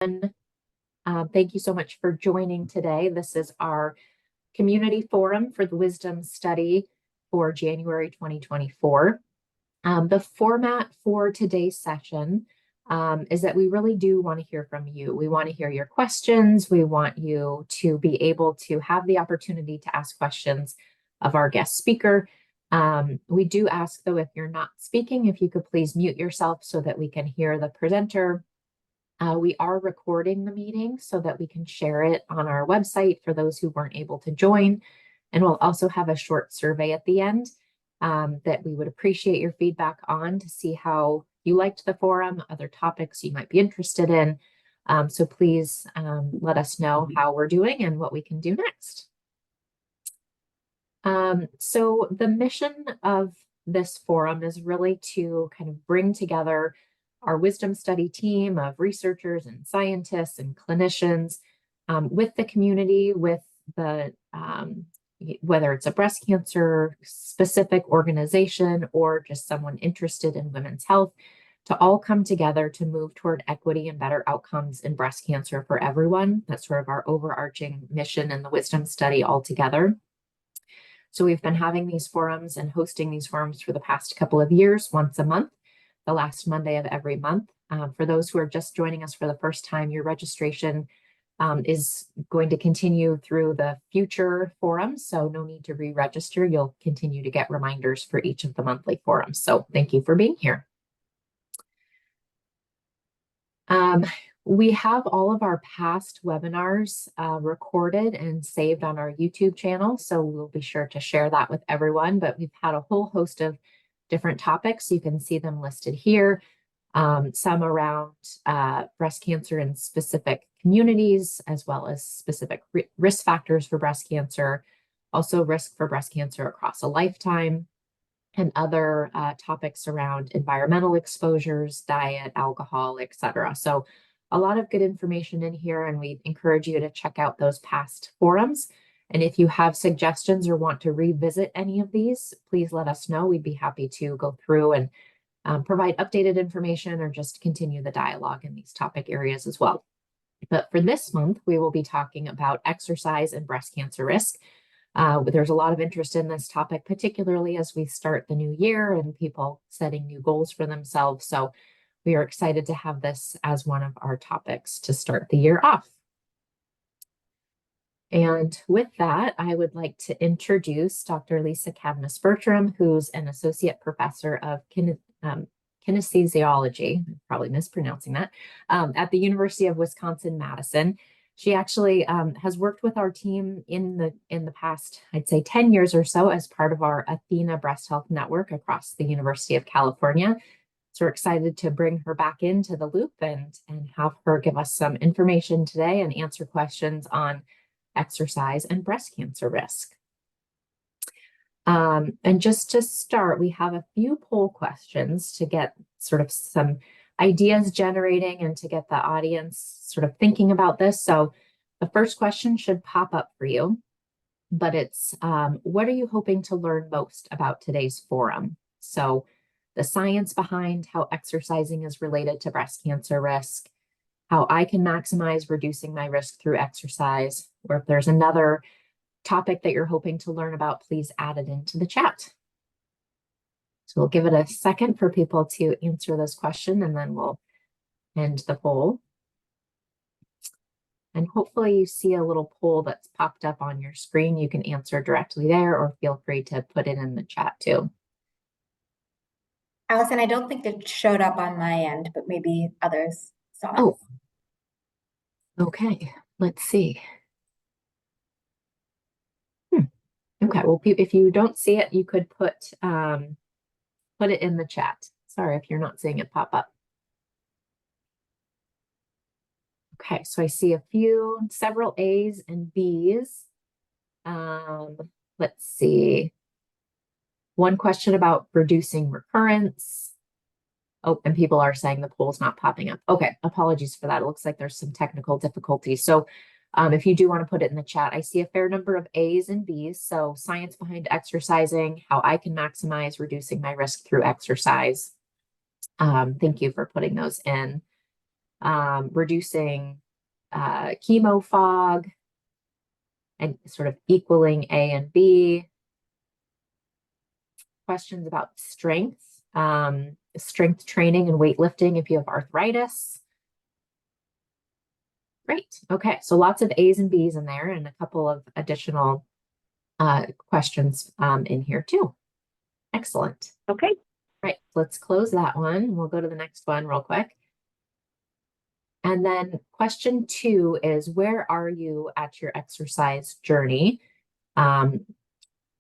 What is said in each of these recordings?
Thank you so much for joining today. This is our community forum for the wisdom study for January 2024. The format for today's session is that we really do want to hear from you. We want to hear your questions. We want you to be able to have the opportunity to ask questions of our guest speaker. We do ask, though, if you're not speaking, if you could please mute yourself so that we can hear the presenter. We are recording the meeting so that we can share it on our website for those who weren't able to join. And we'll also have a short survey at the end that we would appreciate your feedback on to see how you liked the forum, other topics you might be interested in. So please let us know how we're doing and what we can do next. So the mission of this forum is really to kind of bring together our wisdom study team of researchers and scientists and clinicians with the community, with the whether it's a breast cancer specific organization or just someone interested in women's health, to all come together to move toward equity and better outcomes in breast cancer for everyone. That's sort of our overarching mission in the wisdom study altogether. So we've been having these forums and hosting these forums for the past couple of years, once a month, the last Monday of every month. For those who are just joining us for the first time, your registration is going to continue through the future forums, so no need to re-register. You'll continue to get reminders for each of the monthly forums. So thank you for being here. We have all of our past webinars recorded and saved on our YouTube channel, so we'll be sure to share that with everyone. But we've had a whole host of different topics. You can see them listed here. Some around breast cancer in specific communities, as well as specific risk factors for breast cancer, also risk for breast cancer across a lifetime, and other topics around environmental exposures, diet, alcohol, etc. So a lot of good information in here, and we encourage you to check out those past forums. And if you have suggestions or want to revisit any of these, please let us know. We'd be happy to go through and provide updated information or just continue the dialogue in these topic areas as well. But for this month, we will be talking about exercise and breast cancer risk. There's a lot of interest in this topic, particularly as we start the new year and people setting new goals for themselves. So we are excited to have this as one of our topics to start the year off. And with that, I would like to introduce Dr. Lisa Cadmus-Bertram, who's an associate professor of kinesiology, I'm probably mispronouncing that, at the University of Wisconsin-Madison. She actually has worked with our team in the past, I'd say 10 years or so, as part of our Athena Breast Health Network across the University of California. So we're excited to bring her back into the loop and have her give us some information today and answer questions on exercise and breast cancer risk. And just to start, we have a few poll questions to get sort of some ideas generating and to get the audience sort of thinking about this. So the first question should pop up for you, but it's what are you hoping to learn most about today's forum? So the science behind how exercising is related to breast cancer risk, how I can maximize reducing my risk through exercise, or if there's another topic that you're hoping to learn about, please add it into the chat. So we'll give it a second for people to answer this question, and then we'll end the poll. And hopefully you see a little poll that's popped up on your screen. You can answer directly there, or feel free to put it in the chat too. Allison, I don't think it showed up on my end, but maybe others saw it. Oh, okay. Let's see. Okay, well, if you don't see it, you could put it in the chat. Sorry if you're not seeing it pop up. Okay, so I see several A's and B's. Let's see. One question about reducing recurrence. Oh, and people are saying the poll's not popping up. Okay, apologies for that. It looks like there's some technical difficulties. So if you do want to put it in the chat, I see a fair number of A's and B's. So science behind exercising, how I can maximize reducing my risk through exercise. Thank you for putting those in. reducing chemo fog, and sort of equaling A and B. Questions about strength, strength training and weightlifting if you have arthritis. Great. Okay, so lots of A's and B's in there and a couple of additional questions in here too. Excellent. Okay. Right, let's close that one. We'll go to the next one real quick. And then question 2 is, where are you at your exercise journey? A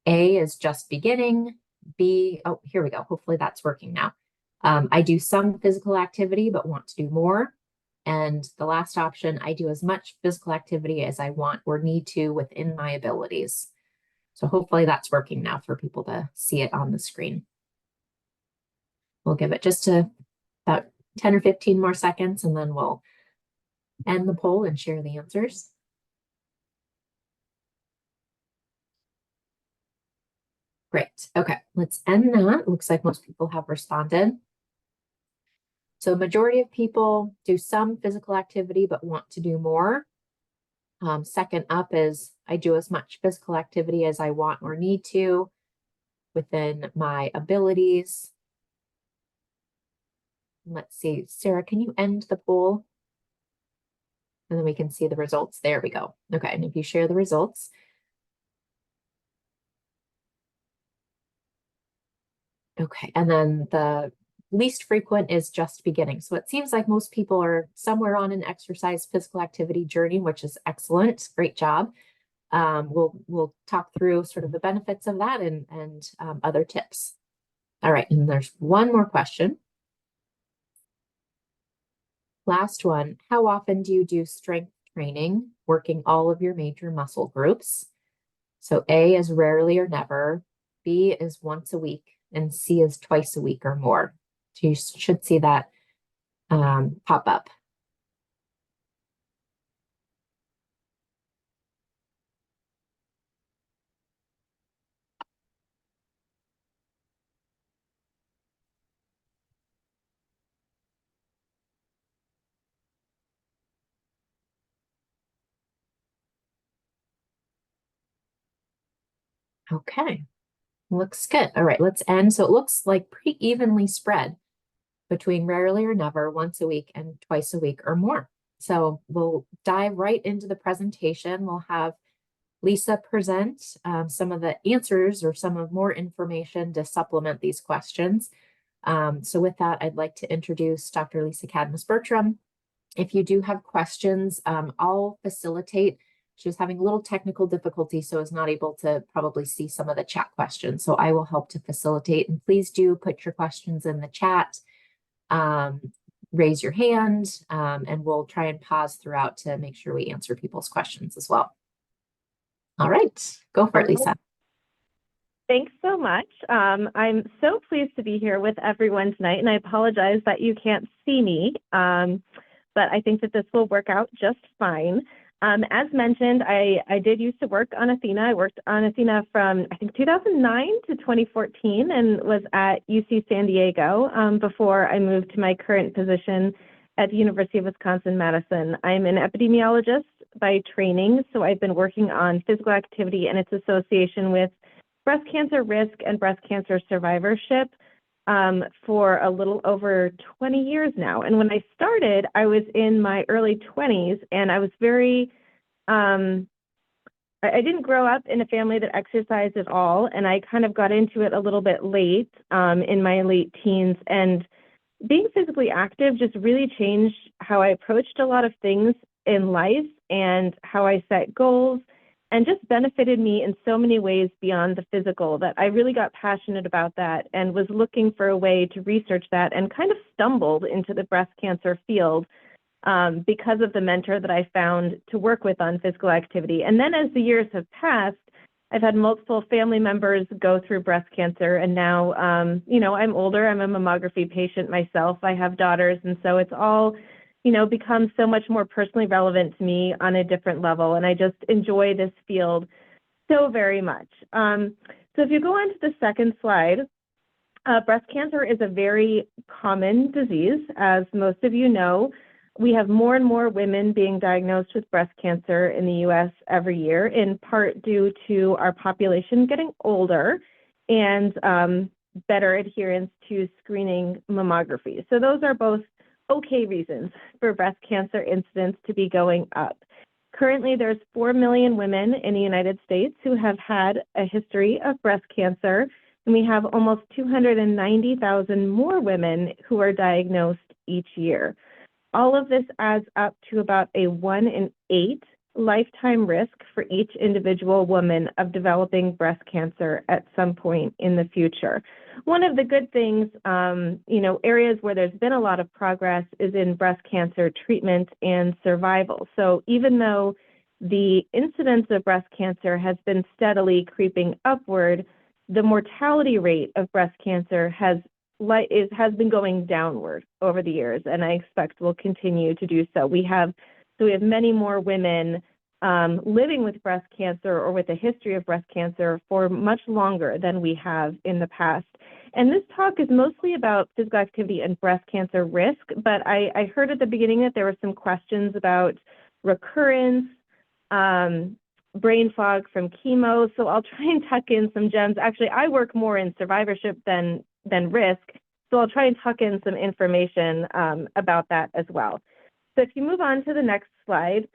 is just beginning. B, oh, here we go. Hopefully that's working now. I do some physical activity, but want to do more. And the last option, I do as much physical activity as I want or need to within my abilities. So hopefully that's working now for people to see it on the screen. We'll give it just about 10 or 15 more seconds, and then we'll end the poll and share the answers. Great. Okay, let's end that. Looks like most people have responded. So majority of people do some physical activity but want to do more. Second up is, I do as much physical activity as I want or need to within my abilities. Let's see, Sarah, can you end the poll? And then we can see the results. There we go. Okay, and if you share the results. Okay, and then the least frequent is just beginning. So it seems like most people are somewhere on an exercise physical activity journey, which is excellent. Great job. We'll talk through sort of the benefits of that and other tips. All right, and there's one more question. Last one, how often do you do strength training, working all of your major muscle groups? So A is rarely or never, B is once a week, and C is twice a week or more. So you should see that pop up. Okay, looks good. All right, let's end. So it looks like pretty evenly spread between rarely or never, once a week, and twice a week or more. So we'll dive right into the presentation. We'll have Lisa present some of the answers or some of more information to supplement these questions. So with that, I'd like to introduce Dr. Lisa Cadmus-Bertram. If you do have questions, I'll facilitate. She was having a little technical difficulty, so is not able to probably see some of the chat questions. So I will help to facilitate, and please do put your questions in the chat. Raise your hand, and we'll try and pause throughout to make sure we answer people's questions as well. All right, go for it, Lisa. Thanks so much. I'm so pleased to be here with everyone tonight, and I apologize that you can't see me, but I think that this will work out just fine. As mentioned, I did used to work on Athena. I worked on Athena from, I think, 2009 to 2014 and was at UC San Diego before I moved to my current position at the University of Wisconsin-Madison. I'm an epidemiologist by training, so I've been working on physical activity and its association with breast cancer risk and breast cancer survivorship for a little over 20 years now. And when I started, I was in my early 20s, and I was very, I didn't grow up in a family that exercised at all, and I kind of got into it a little bit late in my late teens. And being physically active just really changed how I approached a lot of things in life and how I set goals, and just benefited me in so many ways beyond the physical that I really got passionate about that and was looking for a way to research that, and kind of stumbled into the breast cancer field because of the mentor that I found to work with on physical activity. And then as the years have passed, I've had multiple family members go through breast cancer, and now, you know, I'm older, I'm a mammography patient myself, I have daughters, and so it's all, you know, becomes so much more personally relevant to me on a different level. And I just enjoy this field so very much. So if you go on to the second slide, breast cancer is a very common disease, as most of you know. we have more and more women being diagnosed with breast cancer in the U.S. every year, in part due to our population getting older and better adherence to screening mammography. So those are both okay reasons for breast cancer incidence to be going up. Currently, there's 4 million women in the United States who have had a history of breast cancer, and we have almost 290,000 more women who are diagnosed each year. All of this adds up to about a 1 in 8 lifetime risk for each individual woman of developing breast cancer at some point in the future. One of the good things, areas where there's been a lot of progress is in breast cancer treatment and survival. So even though the incidence of breast cancer has been steadily creeping upward, the mortality rate of breast cancer has been going downward over the years, and I expect will continue to do so. We have many more women living with breast cancer or with a history of breast cancer for much longer than we have in the past. And this talk is mostly about physical activity and breast cancer risk, but I heard at the beginning that there were some questions about recurrence, brain fog from chemo, so I'll try and tuck in some gems. Actually, I work more in survivorship than risk, so I'll try and tuck in some information about that as well. So if you move on to the next slide,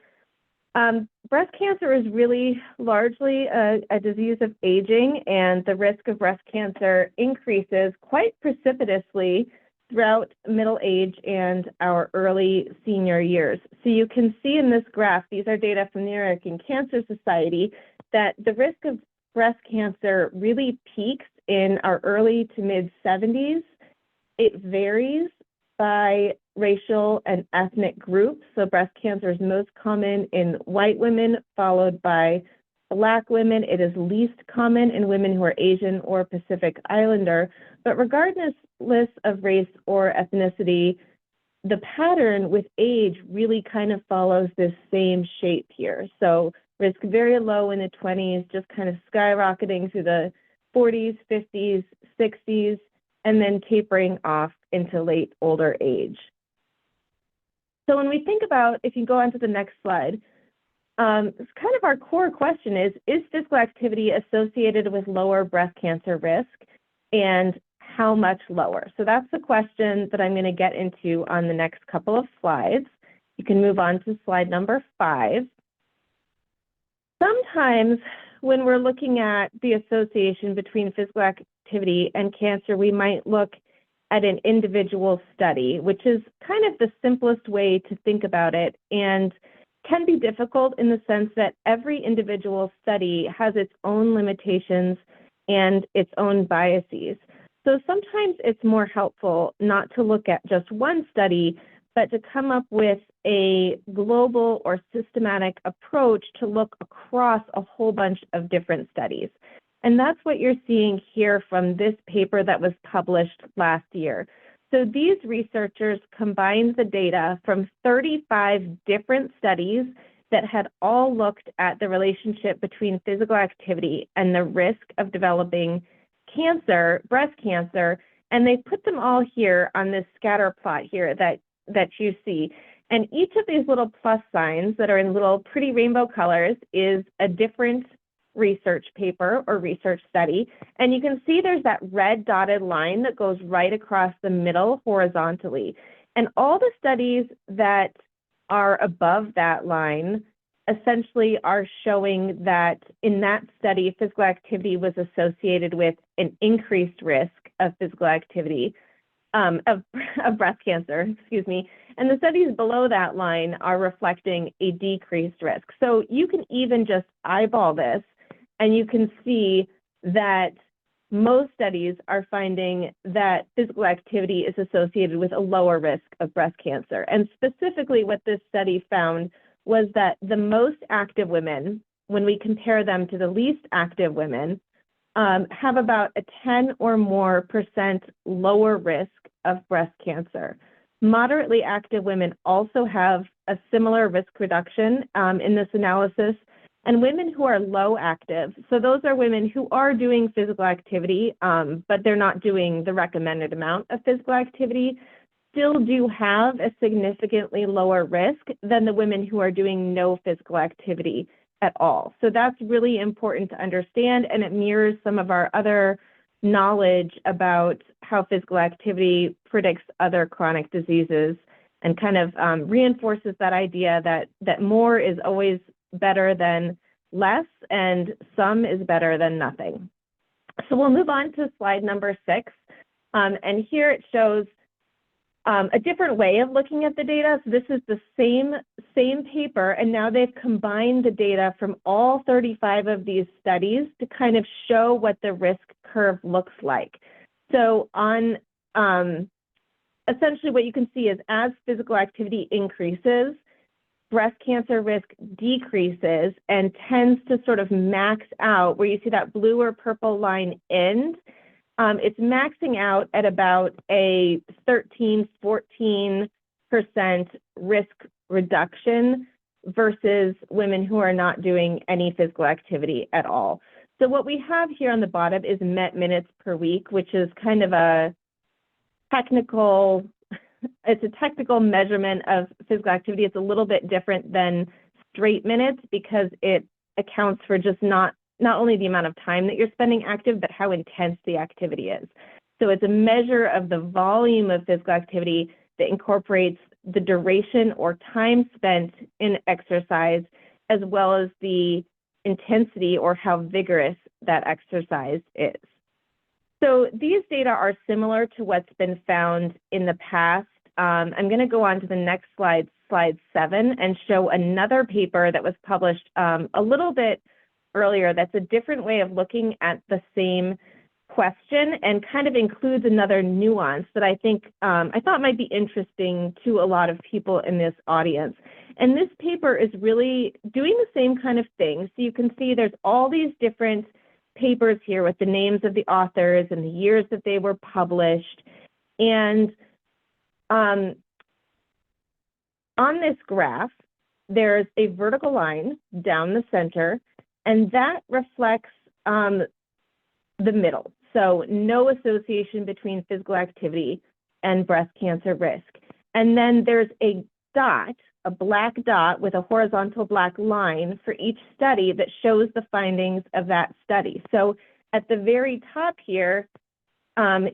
breast cancer is really largely a disease of aging, and the risk of breast cancer increases quite precipitously throughout middle age and our early senior years. So you can see in this graph, these are data from the American Cancer Society, that the risk of breast cancer really peaks in our early to mid 70s. It varies by racial and ethnic groups. So breast cancer is most common in white women, followed by Black women. It is least common in women who are Asian or Pacific Islander. But regardless of race or ethnicity, the pattern with age really kind of follows this same shape here. So risk very low in the 20s, just kind of skyrocketing through the 40s, 50s, 60s, and then tapering off into late older age. So when we think about, if you go on to the next slide, it's kind of our core question is physical activity associated with lower breast cancer risk, and how much lower? So that's the question that I'm going to get into on the next couple of slides. You can move on to slide number 5. Sometimes when we're looking at the association between physical activity and cancer, we might look at an individual study, which is kind of the simplest way to think about it, and can be difficult in the sense that every individual study has its own limitations and its own biases. So sometimes it's more helpful not to look at just one study, but to come up with a global or systematic approach to look across a whole bunch of different studies. And that's what you're seeing here from this paper that was published last year. So these researchers combined the data from 35 different studies that had all looked at the relationship between physical activity and the risk of developing cancer, breast cancer, and they put them all here on this scatter plot here that you see. And each of these little plus signs that are in little pretty rainbow colors is a different research paper or research study. And you can see there's that red dotted line that goes right across the middle horizontally. And all the studies that are above that line essentially are showing that in that study, physical activity was associated with an increased risk of physical activity, of breast cancer, and the studies below that line are reflecting a decreased risk. So you can even just eyeball this, and you can see that most studies are finding that physical activity is associated with a lower risk of breast cancer. And specifically what this study found was that the most active women, when we compare them to the least active women, have about a 10 or more % lower risk of breast cancer. Moderately active women also have a similar risk reduction in this analysis, and women who are low active, so those are women who are doing physical activity, but they're not doing the recommended amount of physical activity, still do have a significantly lower risk than the women who are doing no physical activity at all. So that's really important to understand, and it mirrors some of our other knowledge about how physical activity predicts other chronic diseases, and kind of reinforces that idea that more is always better than less, and some is better than nothing. So we'll move on to slide number 6. And here it shows a different way of looking at the data. So this is the same paper, and now they've combined the data from all 35 of these studies to kind of show what the risk curve looks like. So on essentially what you can see is as physical activity increases, breast cancer risk decreases and tends to sort of max out where you see that blue or purple line end. It's maxing out at about a 13–14% risk reduction versus women who are not doing any physical activity at all. So what we have here on the bottom is MET minutes per week, which is kind of a technical, it's a technical measurement of physical activity. It's a little bit different than straight minutes because it accounts for just not only the amount of time that you're spending active, but how intense the activity is. So it's a measure of the volume of physical activity that incorporates the duration or time spent in exercise, as well as the intensity or how vigorous that exercise is. So these data are similar to what's been found in the past. I'm going to go on to the next slide, slide 7, and show another paper that was published a little bit earlier that's a different way of looking at the same question and kind of includes another nuance that I think I thought might be interesting to a lot of people in this audience. And this paper is really doing the same kind of thing. So you can see there's all these different papers here with the names of the authors and the years that they were published. And on this graph, there's a vertical line down the center, and that reflects the middle. So no association between physical activity and breast cancer risk. And then there's a dot, a black dot with a horizontal black line for each study that shows the findings of that study. So at the very top here,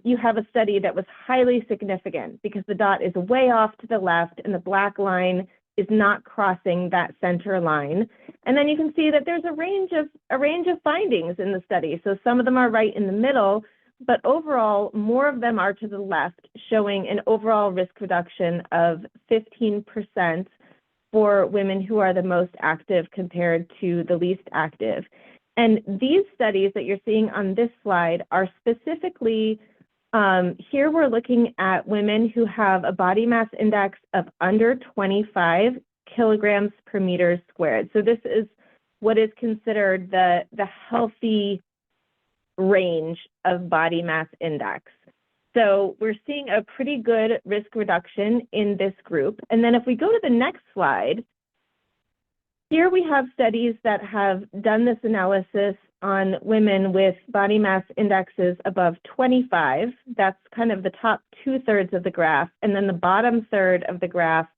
you have a study that was highly significant because the dot is way off to the left and the black line is not crossing that center line. And then you can see that there's a range of findings in the study. So some of them are right in the middle, but overall, more of them are to the left, showing an overall risk reduction of 15% for women who are the most active compared to the least active. And these studies that you're seeing on this slide are specifically, here we're looking at women who have a body mass index of under 25 kilograms per meter squared. So this is what is considered the healthy range of body mass index. So we're seeing a pretty good risk reduction in this group. And then if we go to the next slide, here we have studies that have done this analysis on women with body mass indexes above 25. That's kind of the top 2/3 of the graph. And then the bottom third of the graph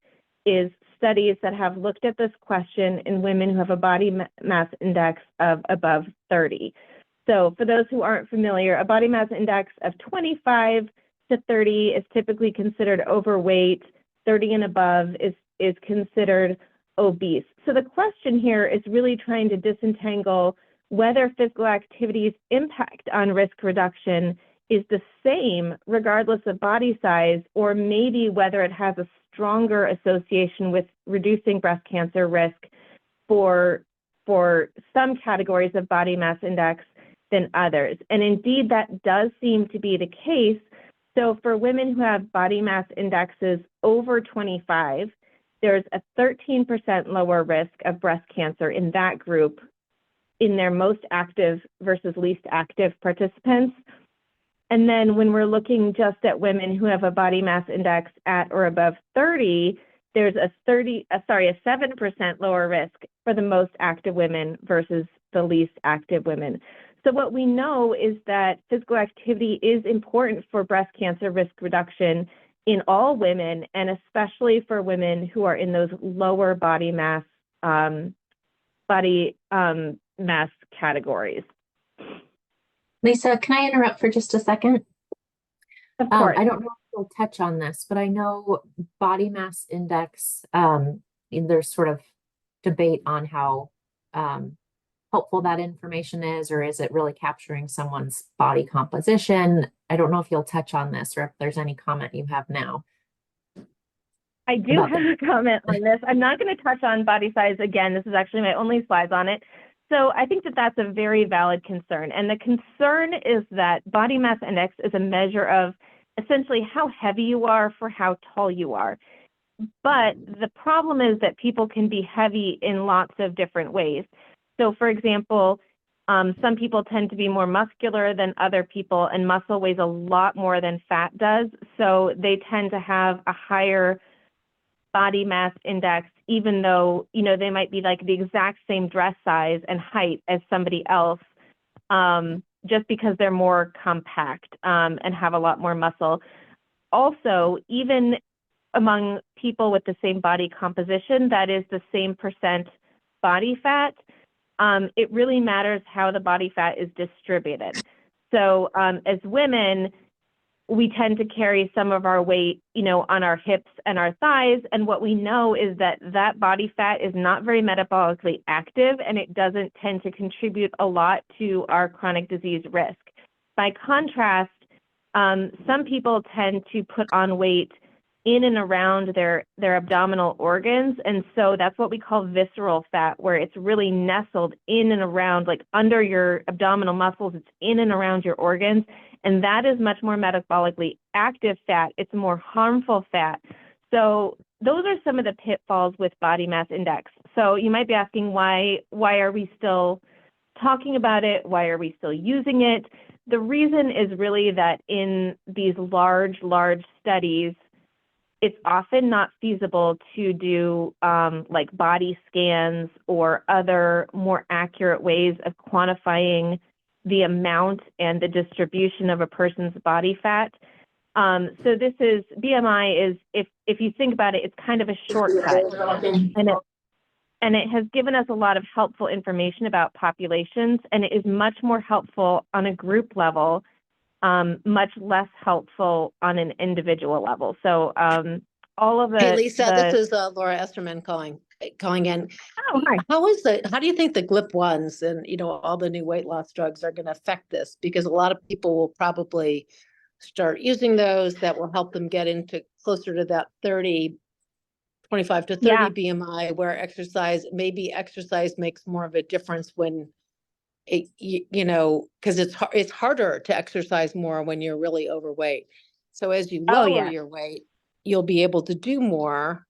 is studies that have looked at this question in women who have a body mass index of above 30. So for those who aren't familiar, a body mass index of 25 to 30 is typically considered overweight. 30 and above is considered obese. So the question here is really trying to disentangle whether physical activity's impact on risk reduction is the same regardless of body size, or maybe whether it has a stronger association with reducing breast cancer risk for some categories of body mass index than others. And indeed, that does seem to be the case. So for women who have body mass indexes over 25, there's a 13% lower risk of breast cancer in that group in their most active versus least active participants. And then when we're looking just at women who have a body mass index at or above 30, there's a 7% lower risk for the most active women versus the least active women. So what we know is that physical activity is important for breast cancer risk reduction, in all women, and especially for women who are in those lower body mass mass categories. Lisa, can I interrupt for just a second? Of course. I don't know if you'll touch on this, but I know body mass index, there's sort of debate on how helpful that information is, or is it really capturing someone's body composition? I don't know if you'll touch on this or if there's any comment you have now. I do have a comment on this. I'm not going to touch on body size again. This is actually my only slides on it. So I think that that's a very valid concern. And the concern is that body mass index is a measure of essentially how heavy you are for how tall you are. But the problem is that people can be heavy in lots of different ways. So for example, some people tend to be more muscular than other people, and muscle weighs a lot more than fat does. So they tend to have a higher body mass index, even though, you know, they might be like the exact same dress size and height as somebody else, just because they're more compact and have a lot more muscle. Also, even among people with the same body composition, that is the same percent body fat, it really matters how the body fat is distributed. So as women, we tend to carry some of our weight, you know, on our hips and our thighs. And what we know is that that body fat is not very metabolically active, and it doesn't tend to contribute a lot to our chronic disease risk. By contrast, some people tend to put on weight in and around their abdominal organs. And so that's what we call visceral fat, where it's really nestled in and around, like under your abdominal muscles, it's in and around your organs. And that is much more metabolically active fat. It's more harmful fat. So those are some of the pitfalls with body mass index. So you might be asking, why are we still talking about it? Why are we still using it? The reason is really that in these large studies, it's often not feasible to do like body scans or other more accurate ways of quantifying the amount and the distribution of a person's body fat. So this is, BMI is, if you think about it, it's kind of a shortcut. And it has given us a lot of helpful information about populations, and it is much more helpful on a group level, much less helpful on an individual level. So all of the— Hey, Lisa, this is Laura Esterman calling in. Oh, hi. How do you think the GLP-1s and, you know, all the new weight loss drugs are going to affect this? Because a lot of people will probably start using those that will help them get into closer to that 25 to 30 BMI, where exercise makes more of a difference when it, you know, because it's harder to exercise more when you're really overweight. So as you lower your weight, you'll be able to do more.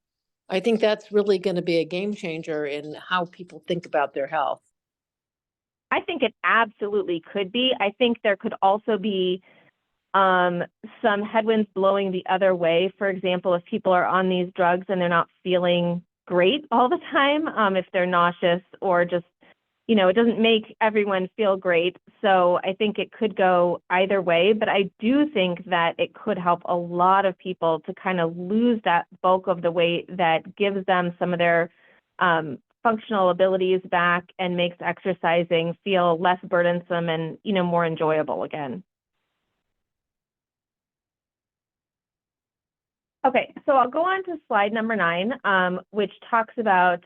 I think that's really going to be a game changer in how people think about their health. I think it absolutely could be. I think there could also be some headwinds blowing the other way. For example, if people are on these drugs and they're not feeling great all the time, if they're nauseous or just, you know, it doesn't make everyone feel great. So I think it could go either way, but I do think that it could help a lot of people to kind of lose that bulk of the weight that gives them some of their functional abilities back and makes exercising feel less burdensome and, you know, more enjoyable again. Okay, so I'll go on to slide number 9, which talks about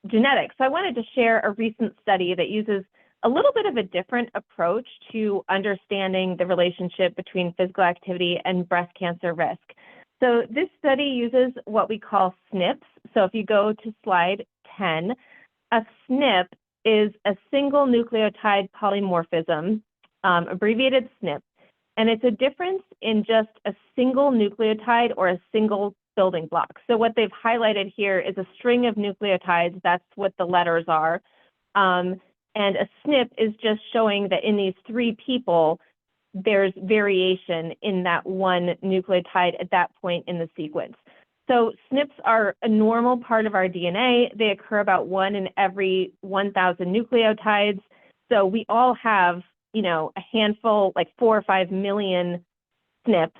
genetics. So I wanted to share a recent study that uses a little bit of a different approach to understanding the relationship between physical activity and breast cancer risk. So this study uses what we call SNPs. So if you go to slide 10, a SNP is a single nucleotide polymorphism, abbreviated SNP. And it's a difference in just a single nucleotide or a single building block. So what they've highlighted here is a string of nucleotides. That's what the letters are. And a SNP is just showing that in these 3 people, there's variation in that one nucleotide at that point in the sequence. So SNPs are a normal part of our DNA. They occur about 1 in every 1,000 nucleotides. So we all have, you know, a handful, like 4 or 5 million SNPs.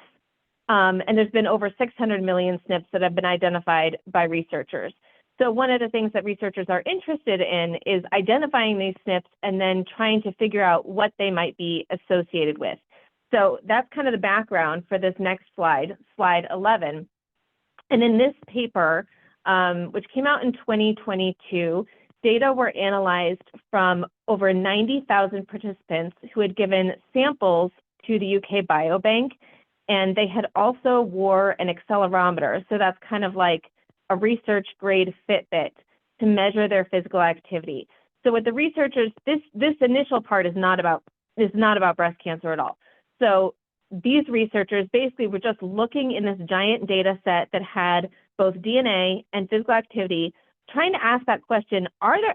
And there's been over 600 million SNPs that have been identified by researchers. So one of the things that researchers are interested in is identifying these SNPs and then trying to figure out what they might be associated with. So that's kind of the background for this next slide, slide 11. And in this paper, which came out in 2022, data were analyzed from over 90,000 participants who had given samples to the UK Biobank, and they had also wore an accelerometer. So that's kind of like a research grade Fitbit to measure their physical activity. So with the researchers, this initial part is not about breast cancer at all. So these researchers basically were just looking in this giant data set that had both DNA and physical activity, trying to ask that question, are there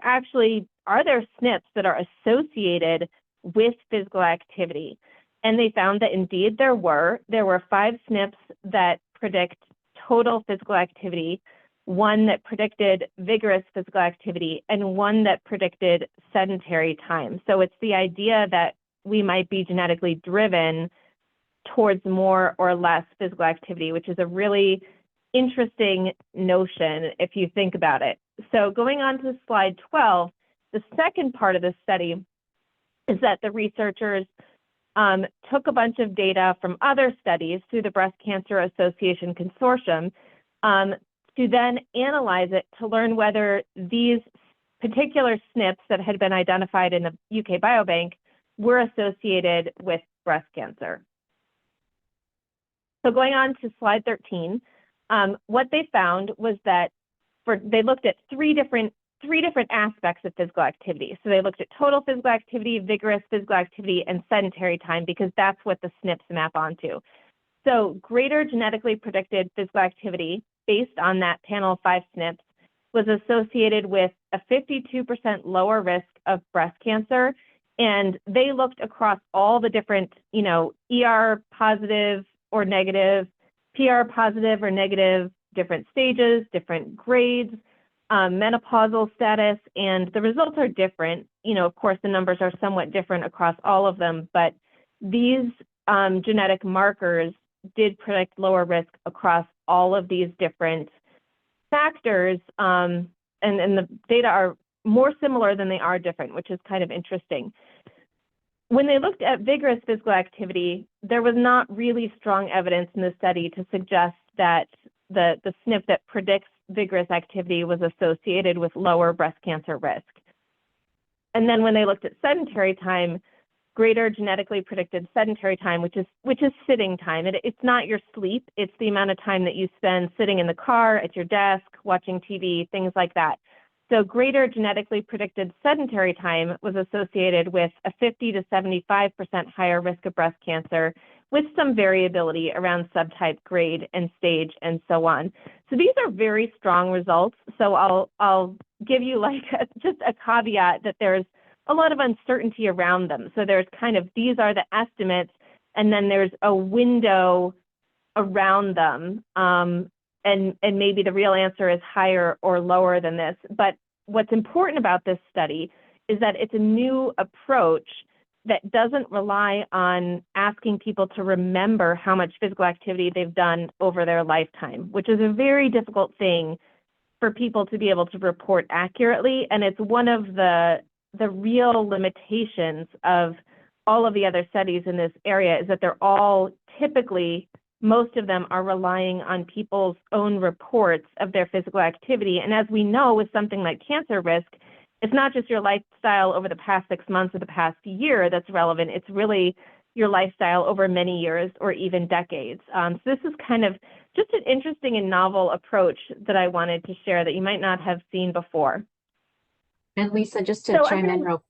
SNPs that are associated with physical activity? And they found that indeed there were 5 SNPs that predict total physical activity, 1 that predicted vigorous physical activity, and 1 that predicted sedentary time. So it's the idea that we might be genetically driven towards more or less physical activity, which is a really interesting notion if you think about it. So going on to slide 12, the second part of this study is that the researchers took a bunch of data from other studies through the Breast Cancer Association Consortium to then analyze it to learn whether these particular SNPs that had been identified in the UK Biobank were associated with breast cancer. So going on to slide 13, what they found was that they looked at three different aspects of physical activity. So they looked at total physical activity, vigorous physical activity, and sedentary time, because that's what the SNPs map onto. So greater genetically predicted physical activity based on that panel of 5 SNPs was associated with a 52% lower risk of breast cancer. And they looked across all the different, ER positive or negative, PR positive or negative, different stages, different grades, menopausal status, and the results are different. Of course, the numbers are somewhat different across all of them, but these genetic markers did predict lower risk across all of these different factors, and the data are more similar than they are different, which is kind of interesting. When they looked at vigorous physical activity, there was not really strong evidence in the study to suggest that the SNP that predicts vigorous activity was associated with lower breast cancer risk. And then when they looked at sedentary time, greater genetically predicted sedentary time, which is sitting time. It's not your sleep, it's the amount of time that you spend sitting in the car, at your desk, watching TV, things like that. So greater genetically predicted sedentary time was associated with a 50 to 75% higher risk of breast cancer, with some variability around subtype, grade, and stage, and so on. So these are very strong results. So I'll give you just a caveat that there's a lot of uncertainty around them. So there's these are the estimates, and then there's a window around them. And maybe the real answer is higher or lower than this. But what's important about this study is that it's a new approach that doesn't rely on asking people to remember how much physical activity they've done over their lifetime, which is a very difficult thing for people to be able to report accurately. And it's one of the real limitations of all of the other studies in this area, is that they're all typically, most of them are relying on people's own reports of their physical activity. And as we know, with something like cancer risk, it's not just your lifestyle over the past 6 months or the past year that's relevant. It's really your lifestyle over many years or even decades. So this is kind of just an interesting and novel approach that I wanted to share that you might not have seen before. And Lisa, just to chime in real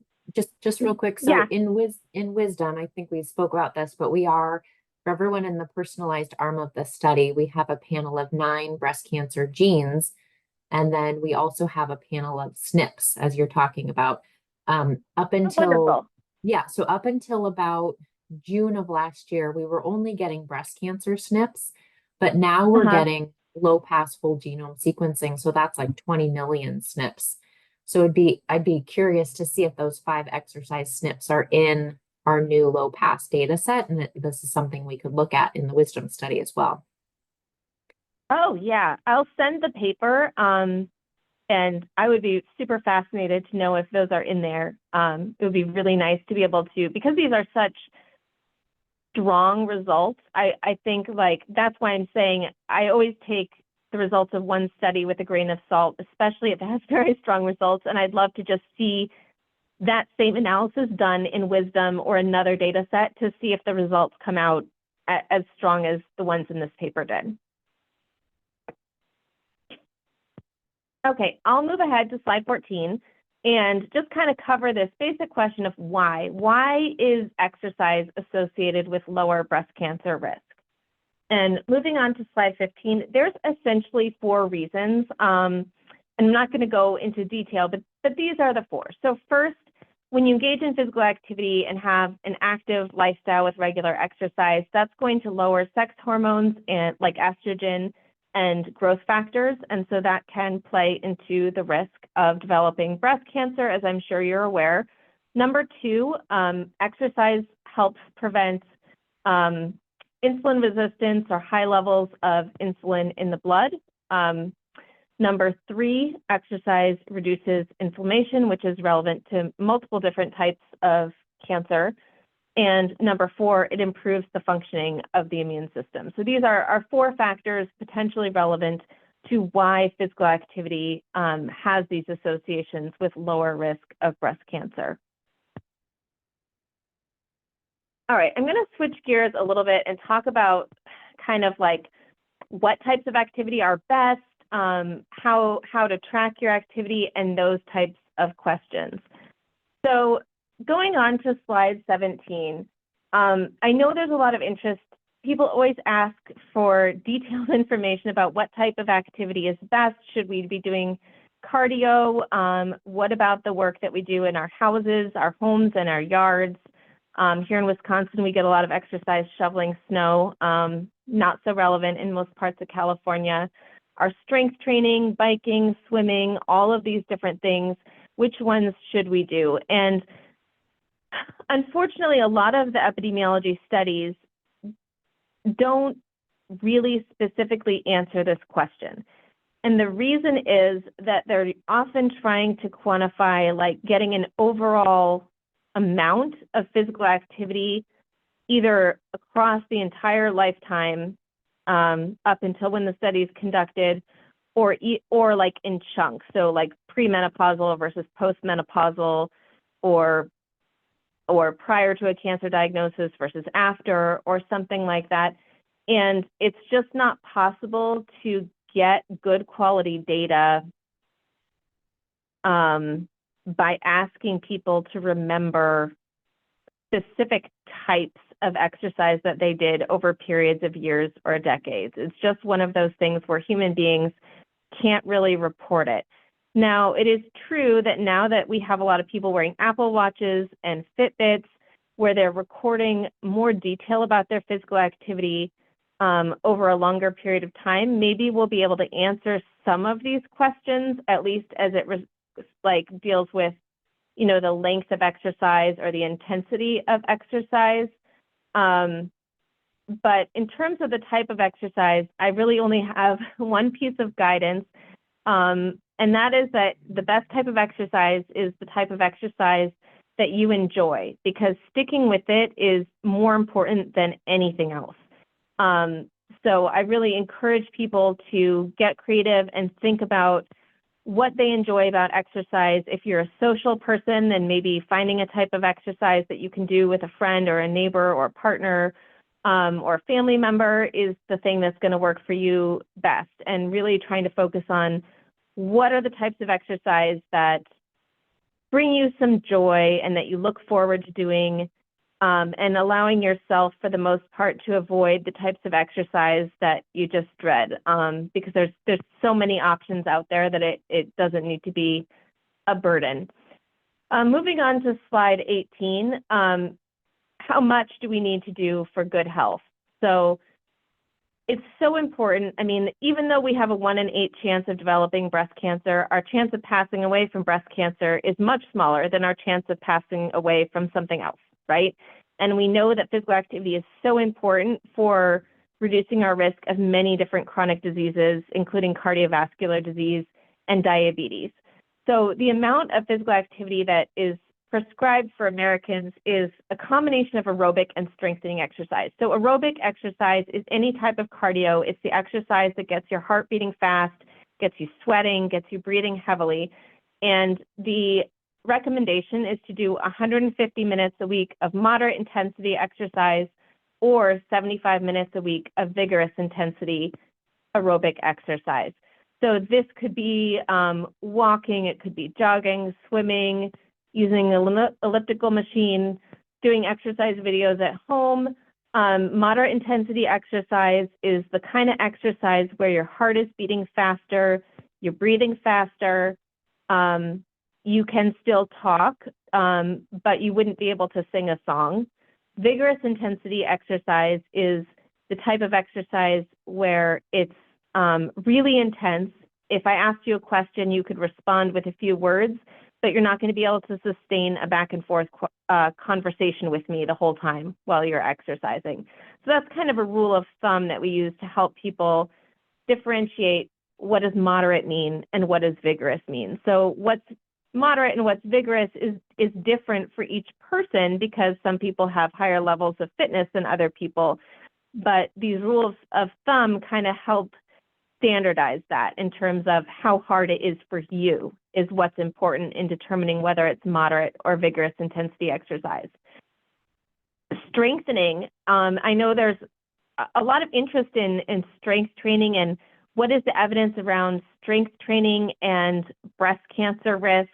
quick. So Yeah. in Wisdom, I think we spoke about this, but we are, for everyone in the personalized arm of the study, we have a panel of 9 breast cancer genes. And then we also have a panel of SNPs, as you're talking about. Up until about June of last year, we were only getting breast cancer SNPs, but now we're getting low pass whole genome sequencing. So that's like 20 million SNPs. So I'd be curious to see if those 5 exercise SNPs are in our new low pass data set. And this is something we could look at in the wisdom study as well. Oh, yeah. I'll send the paper. And I would be super fascinated to know if those are in there. It would be really nice to be able to, because these are such strong results. I think like that's why I'm saying I always take the results of one study with a grain of salt, especially if it has very strong results. And I'd love to just see that same analysis done in wisdom or another data set to see if the results come out as strong as the ones in this paper did. Okay, I'll move ahead to slide 14 and just kind of cover this basic question of why. Why is exercise associated with lower breast cancer risk? And moving on to slide 15, there's essentially 4 reasons. I'm not going to go into detail, but these are the 4. So first, when you engage in physical activity and have an active lifestyle with regular exercise, that's going to lower sex hormones and like estrogen and growth factors. And so that can play into the risk of developing breast cancer, as I'm sure you're aware. Number 2, exercise helps prevent insulin resistance or high levels of insulin in the blood. Number 3, exercise reduces inflammation, which is relevant to multiple different types of cancer. And number 4, it improves the functioning of the immune system. So these are 4 factors potentially relevant to why physical activity has these associations with lower risk of breast cancer. All right, I'm going to switch gears a little bit and talk about kind of like what types of activity are best, how to track your activity, and those types of questions. So going on to slide 17, I know there's a lot of interest. People always ask for detailed information about what type of activity is best. Should we be doing cardio? What about the work that we do in our houses, our homes, and our yards? Here in Wisconsin, we get a lot of exercise shoveling snow, not so relevant in most parts of California. Our strength training, biking, swimming, all of these different things, which ones should we do? And unfortunately, a lot of the epidemiology studies don't really specifically answer this question. And the reason is that they're often trying to quantify like getting an overall amount of physical activity either across the entire lifetime up until when the study is conducted, or like in chunks, so like premenopausal versus postmenopausal, or prior to a cancer diagnosis versus after, or something like that. And it's just not possible to get good quality data by asking people to remember specific types of exercise that they did over periods of years or decades. It's just one of those things where human beings can't really report it. Now, it is true that now that we have a lot of people wearing Apple Watches and Fitbits, where they're recording more detail about their physical activity over a longer period of time, maybe we'll be able to answer some of these questions, at least as it deals with, you know, the length of exercise or the intensity of exercise. But in terms of the type of exercise, I really only have one piece of guidance, and that is that the best type of exercise is the type of exercise that you enjoy, because sticking with it is more important than anything else. So I really encourage people to get creative and think about what they enjoy about exercise. If you're a social person, then maybe finding a type of exercise that you can do with a friend or a neighbor or a partner or a family member is the thing that's going to work for you best, and really trying to focus on what are the types of exercise that bring you some joy and that you look forward to doing, and allowing yourself, for the most part, to avoid the types of exercise that you just dread, because there's so many options out there that it doesn't need to be a burden. Moving on to slide 18, how much do we need to do for good health? So it's so important. I mean, even though we have a 1 in 8 chance of developing breast cancer, our chance of passing away from breast cancer is much smaller than our chance of passing away from something else. right? And we know that physical activity is so important for reducing our risk of many different chronic diseases, including cardiovascular disease and diabetes. So the amount of physical activity that is prescribed for Americans is a combination of aerobic and strengthening exercise. So aerobic exercise is any type of cardio. It's the exercise that gets your heart beating fast, gets you sweating, gets you breathing heavily. And the recommendation is to do 150 minutes a week of moderate intensity exercise or 75 minutes a week of vigorous intensity aerobic exercise. So this could be walking, it could be jogging, swimming, using an elliptical machine, doing exercise videos at home. Moderate intensity exercise is the kind of exercise where your heart is beating faster, you're breathing faster, you can still talk, but you wouldn't be able to sing a song. Vigorous intensity exercise is the type of exercise where it's really intense. If I asked you a question, you could respond with a few words, but you're not going to be able to sustain a back and forth conversation with me the whole time while you're exercising. So that's kind of a rule of thumb that we use to help people differentiate what does moderate mean and what does vigorous mean. So what's moderate and what's vigorous is different for each person because some people have higher levels of fitness than other people, but these rules of thumb kind of help standardize that in terms of how hard it is for you is what's important in determining whether it's moderate or vigorous intensity exercise. Strengthening, I know there's a lot of interest in strength training and what is the evidence around strength training and breast cancer risk.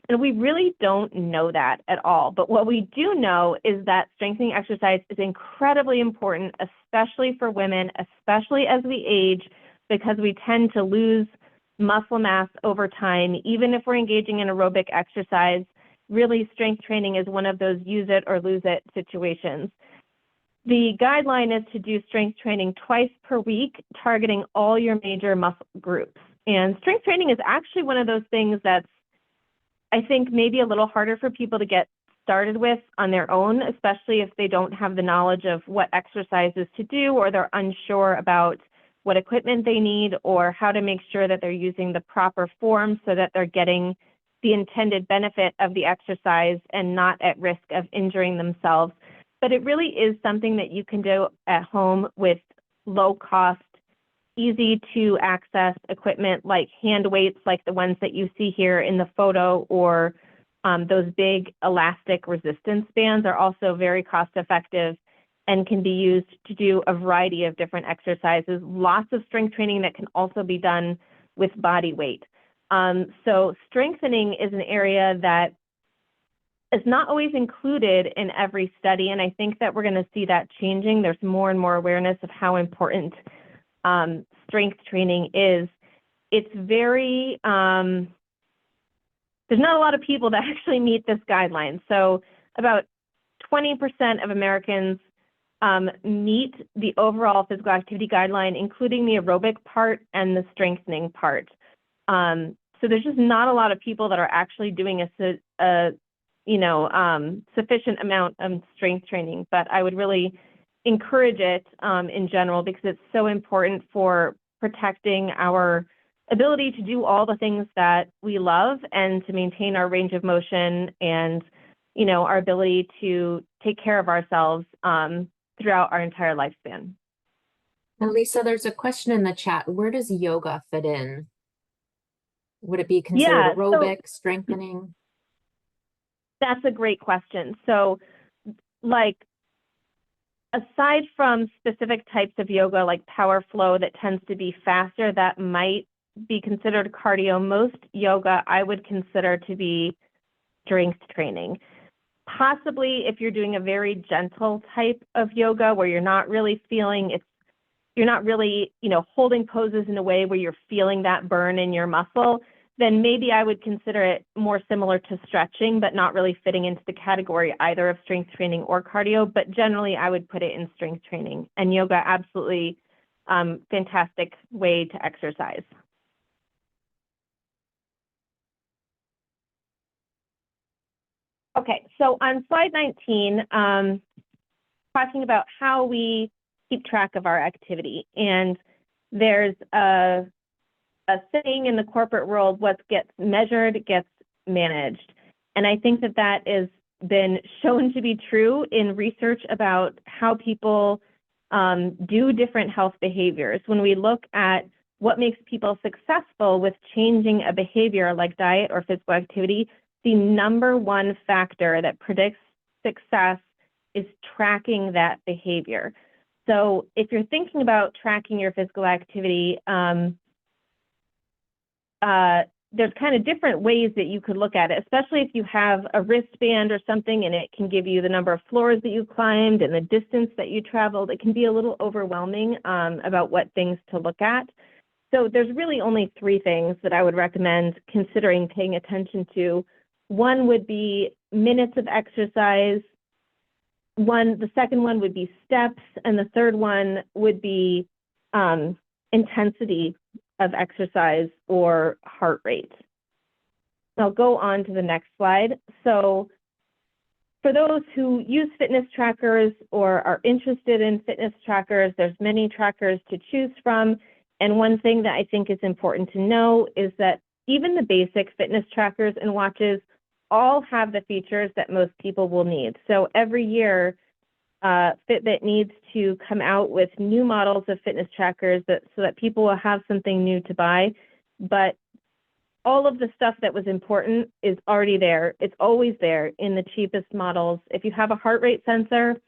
And we really don't know that at all. But what we do know is that strengthening exercise is incredibly important, especially for women, especially as we age, because we tend to lose muscle mass over time. Even if we're engaging in aerobic exercise, really strength training is one of those use it or lose it situations. The guideline is to do strength training twice per week, targeting all your major muscle groups. And strength training is actually one of those things that's, I think, maybe a little harder for people to get started with on their own, especially if they don't have the knowledge of what exercises to do or they're unsure about what equipment they need or how to make sure that they're using the proper form so that they're getting the intended benefit of the exercise and not at risk of injuring themselves. But it really is something that you can do at home with low cost, easy to access equipment like hand weights, like the ones that you see here in the photo, or those big elastic resistance bands are also very cost effective and can be used to do a variety of different exercises. Lots of strength training that can also be done with body weight. So strengthening is an area that is not always included in every study, and I think that we're going to see that changing. There's more and more awareness of how important strength training is. It's very, there's not a lot of people that actually meet this guideline. So about 20% of Americans meet the overall physical activity guideline, including the aerobic part and the strengthening part. So there's just not a lot of people that are actually doing a sufficient amount of strength training, but I would really encourage it in general because it's so important for protecting our ability to do all the things that we love and to maintain our range of motion and, our ability to take care of ourselves throughout our entire lifespan. And Lisa, there's a question in the chat. Where does yoga fit in? Would it be considered aerobic, strengthening? That's a great question. So, aside from specific types of yoga like power flow that tends to be faster, that might be considered cardio. Most yoga I would consider to be strength training. Possibly if you're doing a very gentle type of yoga where you're not really feeling it's, you're not really, holding poses in a way where you're feeling that burn in your muscle, then maybe I would consider it more similar to stretching, but not really fitting into the category either of strength training or cardio. But generally, I would put it in strength training. And yoga, absolutely fantastic way to exercise. Okay, so on slide 19, talking about how we keep track of our activity. And there's a saying in the corporate world, what gets measured gets managed. And I think that that has been shown to be true in research about how people do different health behaviors. When we look at what makes people successful with changing a behavior like diet or physical activity, the number one factor that predicts success is tracking that behavior. So if you're thinking about tracking your physical activity, there's kind of different ways that you could look at it, especially if you have a wristband or something and it can give you the number of floors that you climbed and the distance that you traveled. It can be a little overwhelming about what things to look at. So there's really only 3 things that I would recommend considering paying attention to. One would be minutes of exercise. The second one would be steps, and the third one would be intensity of exercise or heart rate. I'll go on to the next slide. So for those who use fitness trackers or are interested in fitness trackers, there's many trackers to choose from. And one thing that I think is important to know is that even the basic fitness trackers and watches all have the features that most people will need. So every year, Fitbit needs to come out with new models of fitness trackers so that people will have something new to buy. But all of the stuff that was important is already there. It's always there in the cheapest models. If you have a heart rate sensor,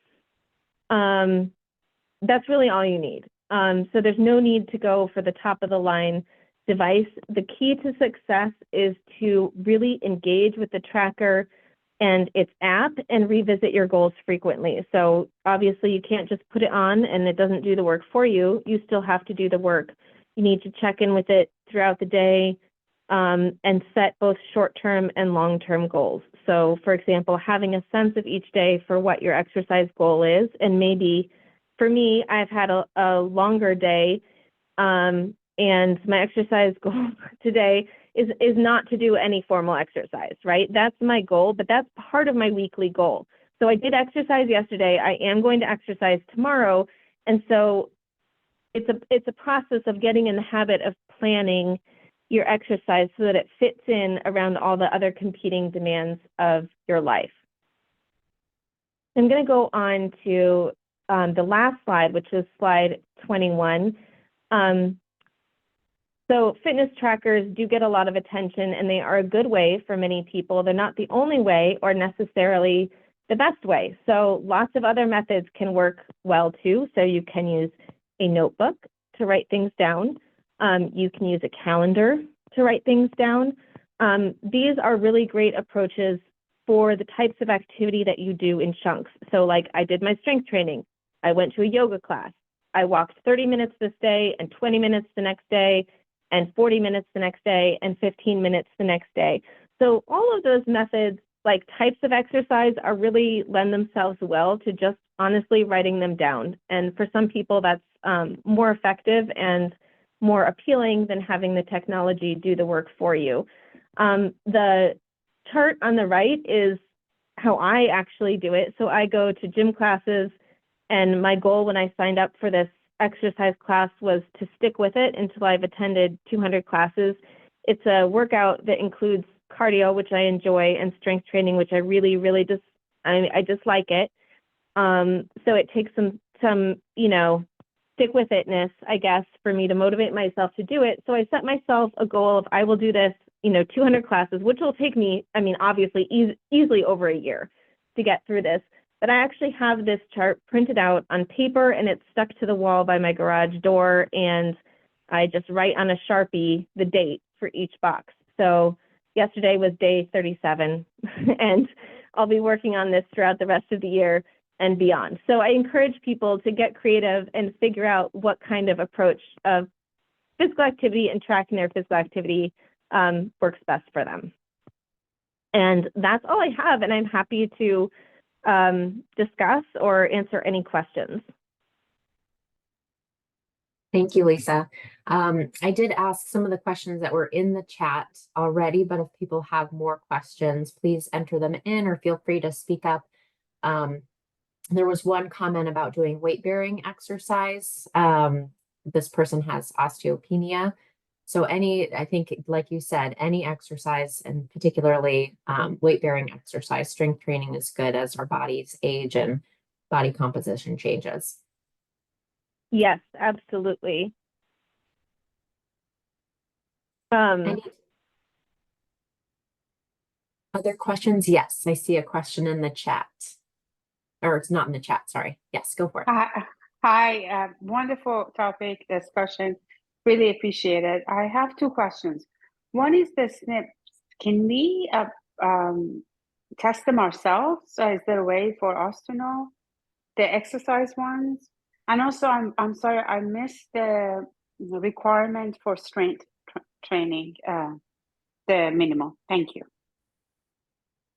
that's really all you need. So there's no need to go for the top of the line device. The key to success is to really engage with the tracker and its app and revisit your goals frequently. So obviously you can't just put it on and it doesn't do the work for you. You still have to do the work. You need to check in with it throughout the day and set both short-term and long-term goals. So for example, having a sense of each day for what your exercise goal is, and maybe for me, I've had a longer day and my exercise goal today is not to do any formal exercise, right? That's my goal, but that's part of my weekly goal. So I did exercise yesterday. I am going to exercise tomorrow. And so it's a process of getting in the habit of planning your exercise so that it fits in around all the other competing demands of your life. I'm going to go on to the last slide, which is slide 21. So fitness trackers do get a lot of attention, and they are a good way for many people. They're not the only way or necessarily the best way. So lots of other methods can work well too. So you can use a notebook to write things down. You can use a calendar to write things down. These are really great approaches for the types of activity that you do in chunks. So like I did my strength training. I went to a yoga class. I walked 30 minutes this day and 20 minutes the next day and 40 minutes the next day and 15 minutes the next day. So all of those methods, like types of exercise, are really lend themselves well to just honestly writing them down. And for some people, that's more effective and more appealing than having the technology do the work for you. The chart on the right is how I actually do it. So I go to gym classes, and my goal when I signed up for this exercise class was to stick with it until I've attended 200 classes. It's a workout that includes cardio, which I enjoy, and strength training, which I really I just like it. So it takes some stick with itness, I guess, for me to motivate myself to do it. So I set myself a goal of I will do this, 200 classes, which will take me, obviously easily over a year to get through this. But I actually have this chart printed out on paper, and it's stuck to the wall by my garage door, and I just write on a Sharpie the date for each box. So yesterday was day 37, and I'll be working on this throughout the rest of the year and beyond. So I encourage people to get creative and figure out what kind of approach of physical activity and tracking their physical activity works best for them. And that's all I have, and I'm happy to discuss or answer any questions. Thank you, Lisa. I did ask some of the questions that were in the chat already, but if people have more questions, please enter them in or feel free to speak up. There was one comment about doing weight-bearing exercise. This person has osteopenia. So I think, like you said, any exercise, and particularly weight-bearing exercise, strength training is good as our bodies age and body composition changes. Yes, absolutely. Any other questions? Yes, I see a question in the chat. Or it's not in the chat, sorry. Yes, go for it. Hi, wonderful topic discussion. Really appreciate it. I have two questions. One is the SNPs. Can we test them ourselves? Is there a way for us to know the exercise ones? And also, I'm sorry, I missed the requirement for strength training, the minimum. Thank you.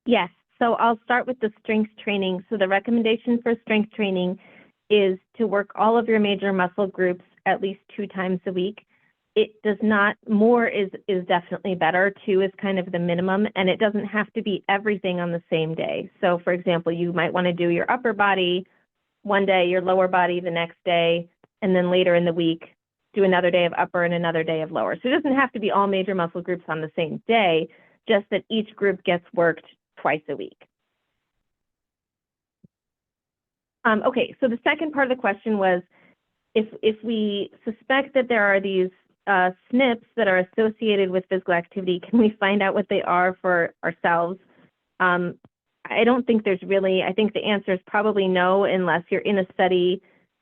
Yes, so I'll start with the strength training. So the recommendation for strength training is to work all of your major muscle groups at least 2 times a week. It does not, more is definitely better. 2 is kind of the minimum, and it doesn't have to be everything on the same day. So for example, you might want to do your upper body one day, your lower body the next day, and then later in the week, do another day of upper and another day of lower. So it doesn't have to be all major muscle groups on the same day, just that each group gets worked twice a week. Okay, so the second part of the question was, if we suspect that there are these SNPs that are associated with physical activity, can we find out what they are for ourselves? I don't think there's really, I think the answer is probably no, unless you're in a study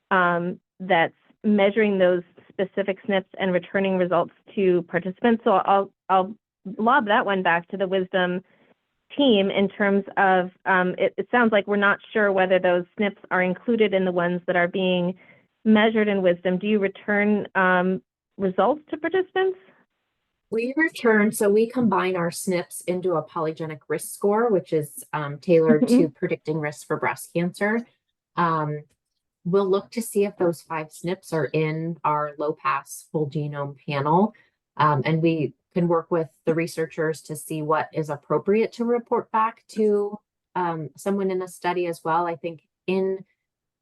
that's measuring those specific SNPs and returning results to participants. So I'll lob that one back to the Wisdom team in terms of, it sounds like we're not sure whether those SNPs are included in the ones that are being measured in Wisdom. Do you return results to participants? We return, so we combine our SNPs into a polygenic risk score, which is tailored to predicting risk for breast cancer. We'll look to see if those 5 SNPs are in our low pass whole genome panel. And we can work with the researchers to see what is appropriate to report back to someone in a study as well. I think in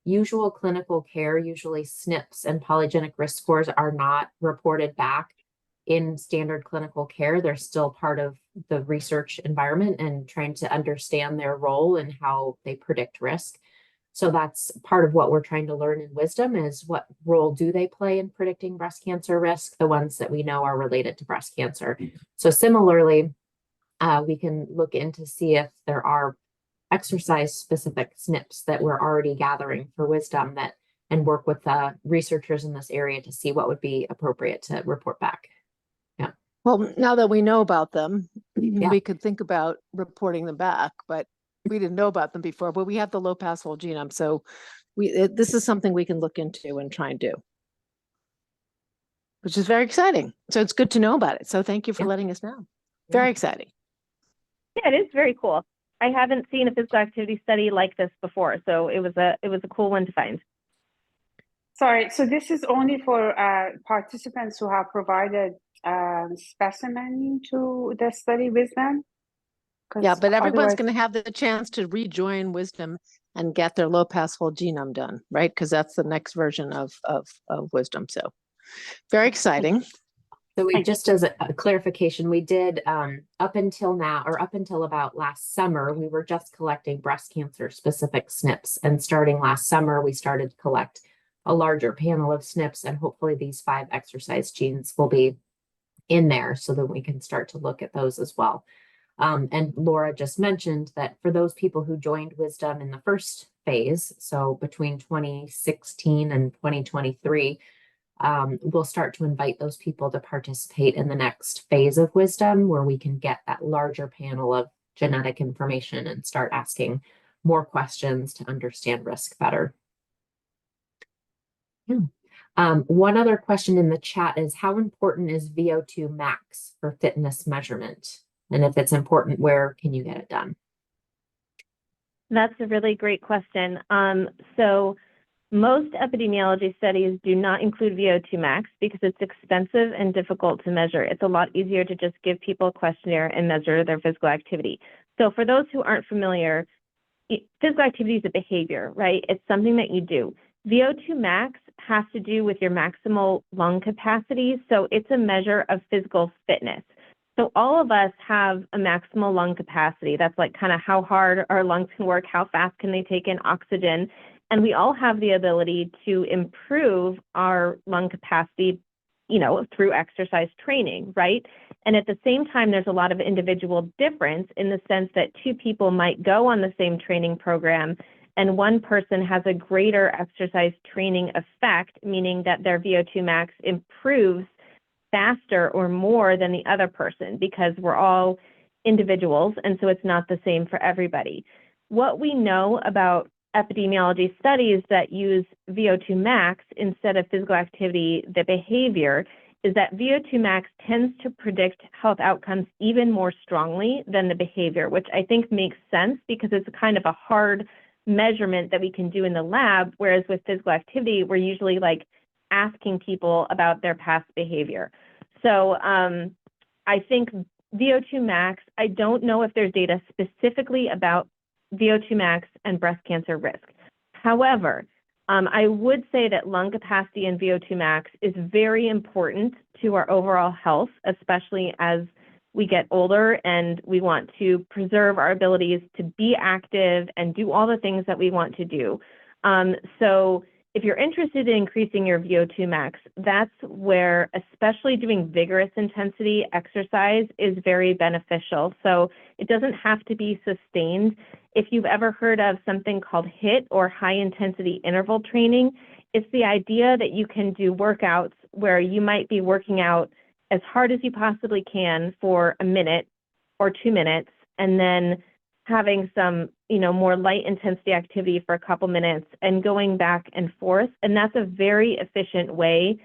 usual clinical care, usually SNPs and polygenic risk scores are not reported back in standard clinical care. They're still part of the research environment and trying to understand their role and how they predict risk. So that's part of what we're trying to learn in Wisdom, is what role do they play in predicting breast cancer risk, the ones that we know are related to breast cancer. So similarly, we can look in to see if there are exercise specific SNPs that we're already gathering for Wisdom, that and work with researchers in this area to see what would be appropriate to report back. Yeah. Well, now that we know about them, Yeah. we could think about reporting them back, but we didn't know about them before, but we have the low pass whole genome. So this is something we can look into and try and do, which is very exciting. So it's good to know about it. So thank you for letting us know. Very exciting. Yeah, it is very cool. I haven't seen a physical activity study like this before, so it was a cool one to find. Sorry, so this is only for participants who have provided specimen to the study Wisdom? Yeah, but everyone's going to have the chance to rejoin Wisdom and get their low pass whole genome done, right? Because that's the next version of Wisdom. So very exciting. So we just, as a clarification, we did up until now, or up until about last summer, we were just collecting breast cancer specific SNPs. And starting last summer, we started to collect a larger panel of SNPs, and hopefully these 5 exercise genes will be in there so that we can start to look at those as well. And Laura just mentioned that for those people who joined Wisdom in the first phase, so between 2016 and 2023, we'll start to invite those people to participate in the next phase of Wisdom, where we can get that larger panel of genetic information and start asking more questions to understand risk better. One other question in the chat is, how important is VO2 max for fitness measurement? And if it's important, where can you get it done? That's a really great question. So Most epidemiology studies do not include VO2 max because it's expensive and difficult to measure. It's a lot easier to just give people a questionnaire and measure their physical activity. So for those who aren't familiar, physical activity is a behavior, right? It's something that you do. VO2 max has to do with your maximal lung capacity. So it's a measure of physical fitness. So all of us have a maximal lung capacity. That's like kind of how hard our lungs can work, how fast can they take in oxygen. And we all have the ability to improve our lung capacity, through exercise training, right? And at the same time, there's a lot of individual difference in the sense that two people might go on the same training program and one person has a greater exercise training effect, meaning that their VO2 max improves faster or more than the other person because we're all individuals, and so it's not the same for everybody. What we know about epidemiology studies that use VO2 max instead of physical activity, the behavior, is that VO2 max tends to predict health outcomes even more strongly than the behavior, which I think makes sense because it's kind of a hard measurement that we can do in the lab, whereas with physical activity, we're usually like asking people about their past behavior. So I think VO2 max, I don't know if there's data specifically about VO2 max and breast cancer risk. However, I would say that lung capacity and VO2 max is very important to our overall health, especially as we get older and we want to preserve our abilities to be active and do all the things that we want to do. So if you're interested in increasing your VO2 max, that's where especially doing vigorous intensity exercise is very beneficial. So it doesn't have to be sustained. If you've ever heard of something called HIIT or high intensity interval training, it's the idea that you can do workouts where you might be working out as hard as you possibly can for a minute or 2 minutes, and then having some, more light intensity activity for a couple minutes and going back and forth. And that's a very efficient way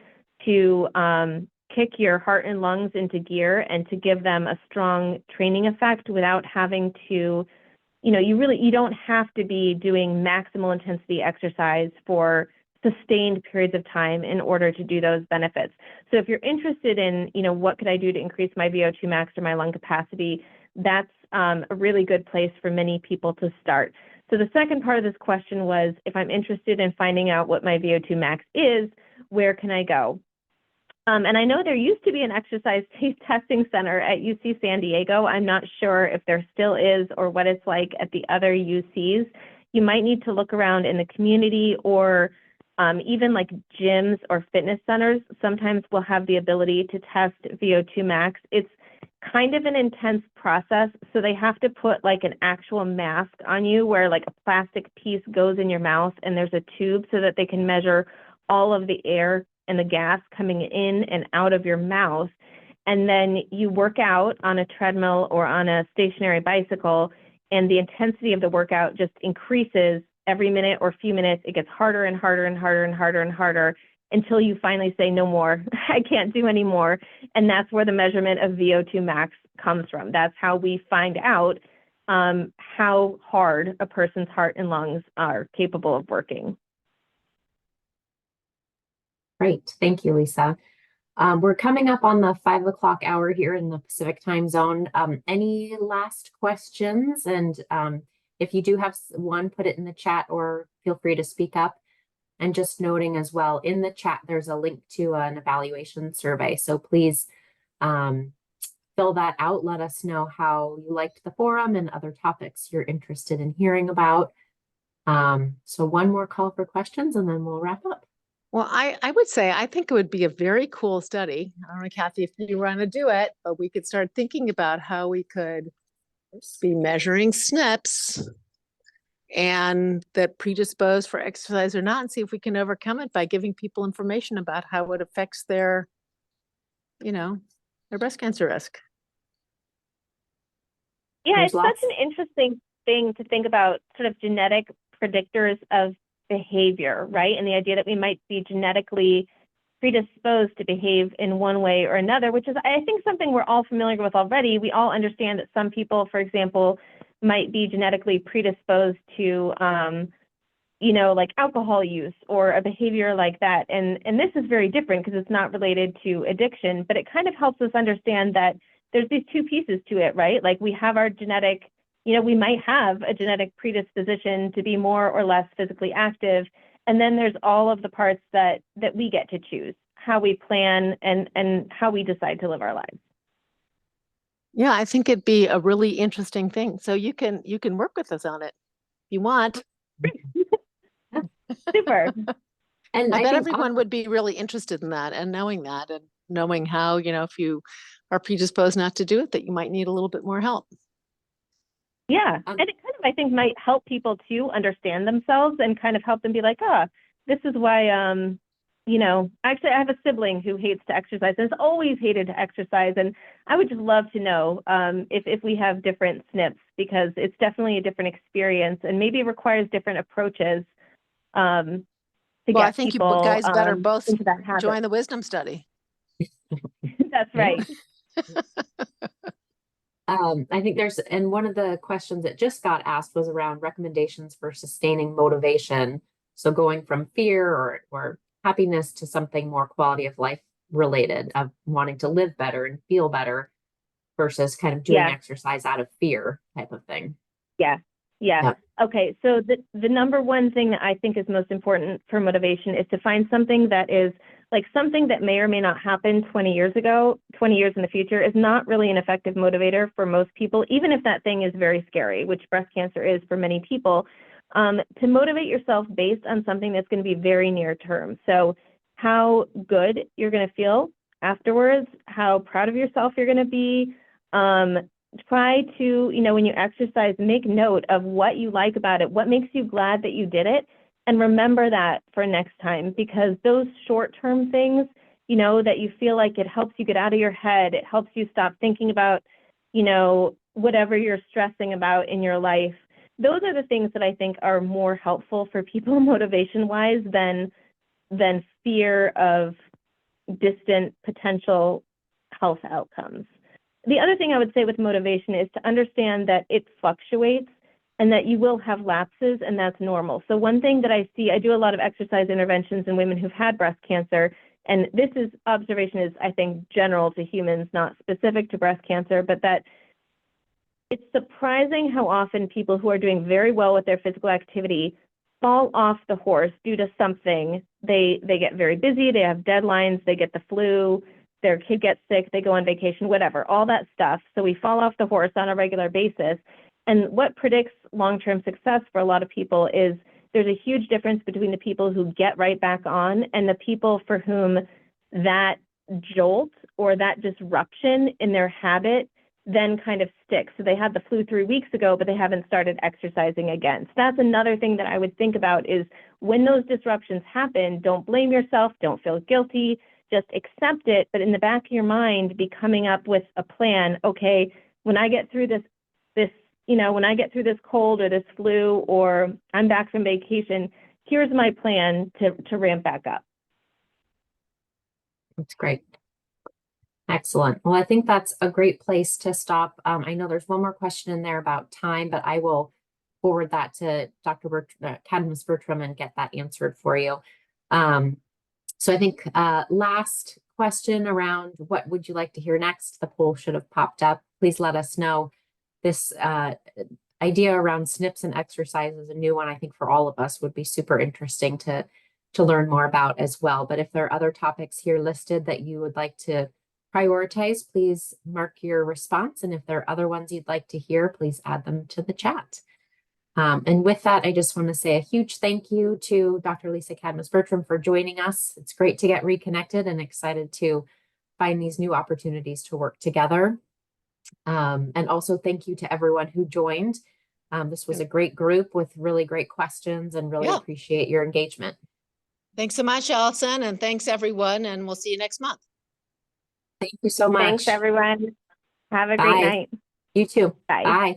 to kick your heart and lungs into gear and to give them a strong training effect without having to, you don't have to be doing maximal intensity exercise for sustained periods of time in order to do those benefits. So if you're interested in, what could I do to increase my VO2 max or my lung capacity, that's a really good place for many people to start. So the second part of this question was, if I'm interested in finding out what my VO2 max is, where can I go? And I know there used to be an exercise testing center at UC San Diego. I'm not sure if there still is or what it's like at the other UCs. You might need to look around in the community, or even like gyms or fitness centers sometimes will have the ability to test VO2 max. It's kind of an intense process. So they have to put like an actual mask on you where like a plastic piece goes in your mouth and there's a tube so that they can measure all of the air and the gas coming in and out of your mouth. And then you work out on a treadmill or on a stationary bicycle, and the intensity of the workout just increases every minute or few minutes. It gets harder and harder and harder and harder and harder until you finally say, no more, I can't do any more. And that's where the measurement of VO2 max comes from. That's how we find out how hard a person's heart and lungs are capable of working. Great. Thank you, Lisa. We're coming up on the 5 o'clock hour here in the Pacific time zone. Any last questions? And if you do have one, put it in the chat or feel free to speak up. And just noting as well, in the chat, there's a link to an evaluation survey. So please fill that out. Let us know how you liked the forum and other topics you're interested in hearing about. So one more call for questions and then we'll wrap up. Well, I would say I think it would be a very cool study. I don't know, Kathy, if you want to do it, but we could start thinking about how we could be measuring SNPs and that predispose for exercise or not, and see if we can overcome it by giving people information about how it affects their, their breast cancer risk. Yeah, it's such an interesting thing to think about, sort of genetic predictors of behavior, right? And the idea that we might be genetically predisposed to behave in one way or another, which is, I think, something we're all familiar with already. We all understand that some people, for example, might be genetically predisposed to like alcohol use or a behavior like that. And this is very different because it's not related to addiction, but it kind of helps us understand that there's these two pieces to it, right? Like we have our genetic, we might have a genetic predisposition to be more or less physically active. And then there's all of the parts that we get to choose, how we plan and how we decide to live our lives. Yeah, I think it'd be a really interesting thing. So you can work with us on it if you want. Super. And I bet think everyone would be really interested in that and knowing how, if you are predisposed not to do it, that you might need a little bit more help. Yeah. And it kind of, I think, might help people to understand themselves and kind of help them be like, this is why, actually I have a sibling who hates to exercise and has always hated to exercise. And I would just love to know if we have different SNPs, because it's definitely a different experience and maybe requires different approaches. I think you guys better both into that habit. join the wisdom study. That's right. I think and one of the questions that just got asked was around recommendations for sustaining motivation. So going from fear or happiness to something more quality of life related, of wanting to live better and feel better versus kind of doing exercise out of fear type of thing. Yeah. Okay. So the number one thing that I think is most important for motivation is to find something that is like something that may or may not happen 20 years ago, 20 years in the future is not really an effective motivator for most people, even if that thing is very scary, which breast cancer is for many people. To motivate yourself based on something that's going to be very near term. So how good you're going to feel afterwards, how proud of yourself you're going to be. Try to, when you exercise, make note of what you like about it, what makes you glad that you did it, and remember that for next time, because those short-term things, that you feel like it helps you get out of your head, it helps you stop thinking about, whatever you're stressing about in your life. Those are the things that I think are more helpful for people motivation-wise than fear of distant potential health outcomes. The other thing I would say with motivation is to understand that it fluctuates and that you will have lapses, and that's normal. So one thing that I see, I do a lot of exercise interventions in women who've had breast cancer, and observation is, I think, general to humans, not specific to breast cancer, but that it's surprising how often people who are doing very well with their physical activity fall off the horse due to something. They get very busy, they have deadlines, they get the flu, their kid gets sick, they go on vacation, whatever, all that stuff. So we fall off the horse on a regular basis. And what predicts long-term success for a lot of people is there's a huge difference between the people who get right back on and the people for whom that jolt or that disruption in their habit then kind of sticks. So they had the flu 3 weeks ago, but they haven't started exercising again. So that's another thing that I would think about is when those disruptions happen, don't blame yourself, don't feel guilty, just accept it. But in the back of your mind, be coming up with a plan. Okay, when I get through this, when I get through this cold or this flu, or I'm back from vacation, here's my plan to ramp back up. That's great. Excellent. Well, I think that's a great place to stop. I know there's one more question in there about time, but I will forward that to Dr. Cadmus-Bertram and get that answered for you. So I think last question around what would you like to hear next? The poll should have popped up. Please let us know. This idea around SNPs and exercise is a new one. I think for all of us would be super interesting to learn more about as well. But if there are other topics here listed that you would like to prioritize, please mark your response. And if there are other ones you'd like to hear, please add them to the chat. And with that, I just want to say a huge thank you to Dr. Lisa Cadmus-Bertram for joining us. It's great to get reconnected and excited to find these new opportunities to work together. And also thank you to everyone who joined. This was a great group with really great questions and really appreciate your engagement. Thanks so much, Allison, and thanks everyone, and we'll see you next month. Thank you so much. Thanks, everyone. Have a great night. You too. Bye. Bye.